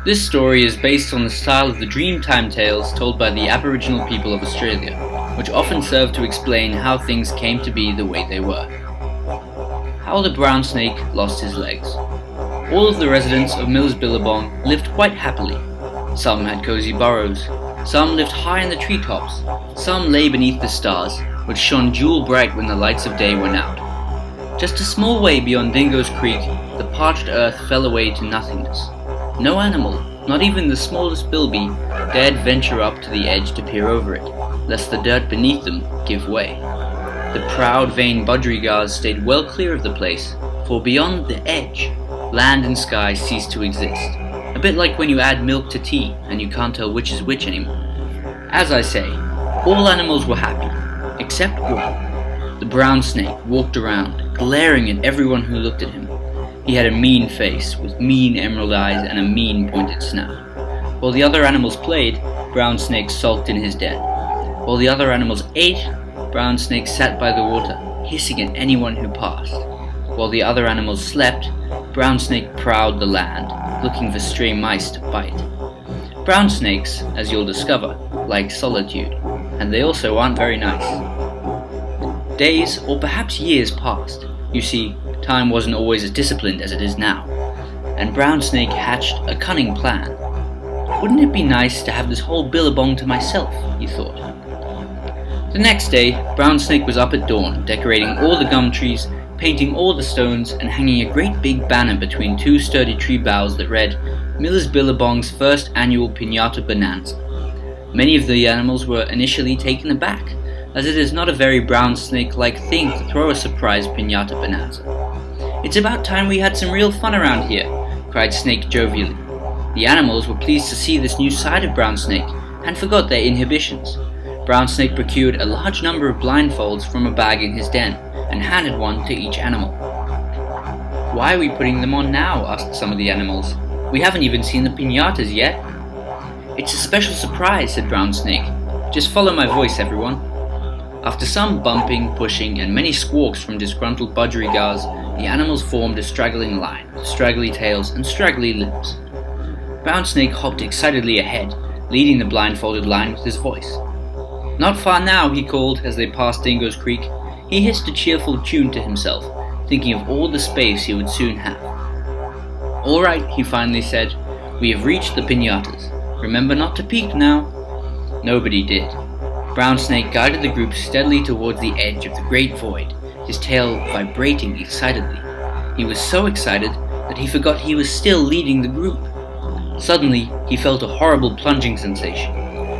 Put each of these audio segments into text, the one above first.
This story is based on the style of the Dreamtime tales told by the Aboriginal people of Australia, which often serve to explain how things came to be the way they were. How the brown snake lost his legs. All of the residents of Millers Billabong lived quite happily. Some had cozy burrows, some lived high in the treetops, some lay beneath the stars, which shone jewel bright when the lights of day went out. Just a small way beyond Dingo's Creek, the parched earth fell away to nothingness. No animal, not even the smallest bilby, dared venture up to the edge to peer over it, lest the dirt beneath them give way. The proud, vain budgerigars stayed well clear of the place, for beyond the edge, land and sky ceased to exist. A bit like when you add milk to tea and you can't tell which is which anymore. As I say, all animals were happy, except one. The brown snake walked around, glaring at everyone who looked at him. He had a mean face, with mean emerald eyes and a mean pointed snout. While the other animals played, Brown Snake sulked in his den. While the other animals ate, Brown Snake sat by the water, hissing at anyone who passed. While the other animals slept, Brown Snake prowled the land, looking for stray mice to bite. Brown snakes, as you'll discover, like solitude, and they also aren't very nice. Days, or perhaps years, passed. You see, time wasn't always as disciplined as it is now, and Brown Snake hatched a cunning plan. Wouldn't it be nice to have this whole billabong to myself, he thought. The next day, Brown Snake was up at dawn, decorating all the gum trees, painting all the stones, and hanging a great big banner between two sturdy tree boughs that read, Millers Billabong's first annual Piñata Bonanza. Many of the animals were initially taken aback, as it is not a very brown snake-like thing to throw a surprise piñata bonanza. "It's about time we had some real fun around here," cried Snake jovially. The animals were pleased to see this new side of Brown Snake, and forgot their inhibitions. Brown Snake procured a large number of blindfolds from a bag in his den, and handed one to each animal. "Why are we putting them on now?" asked some of the animals. "We haven't even seen the piñatas yet." "It's a special surprise," said Brown Snake. "Just follow my voice, everyone." After some bumping, pushing, and many squawks from disgruntled budgerigars, the animals formed a straggling line, with straggly tails and straggly limbs. Brown Snake hopped excitedly ahead, leading the blindfolded line with his voice. "Not far now," he called as they passed Dingo's Creek. He hissed a cheerful tune to himself, thinking of all the space he would soon have. "All right," he finally said, "we have reached the piñatas. Remember not to peek now." Nobody did. Brown Snake guided the group steadily towards the edge of the great void, his tail vibrating excitedly. He was so excited that he forgot he was still leading the group. Suddenly, he felt a horrible plunging sensation.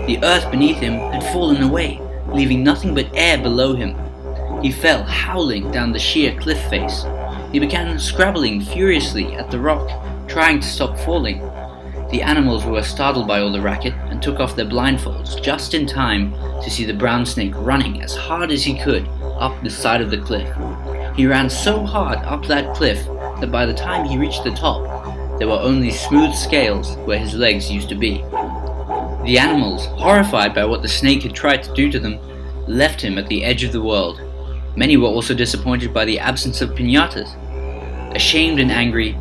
The earth beneath him had fallen away, leaving nothing but air below him. He fell howling down the sheer cliff face. He began scrabbling furiously at the rock, trying to stop falling. The animals were startled by all the racket and took off their blindfolds just in time to see the brown snake running as hard as he could up the side of the cliff. He ran so hard up that cliff that by the time he reached the top, there were only smooth scales where his legs used to be. The animals, horrified by what the snake had tried to do to them, left him at the edge of the world. Many were also disappointed by the absence of piñatas. Ashamed and angry,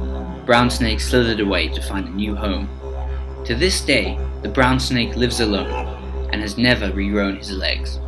Brown Snake slithered away to find a new home. To this day, the brown snake lives alone and has never regrown his legs.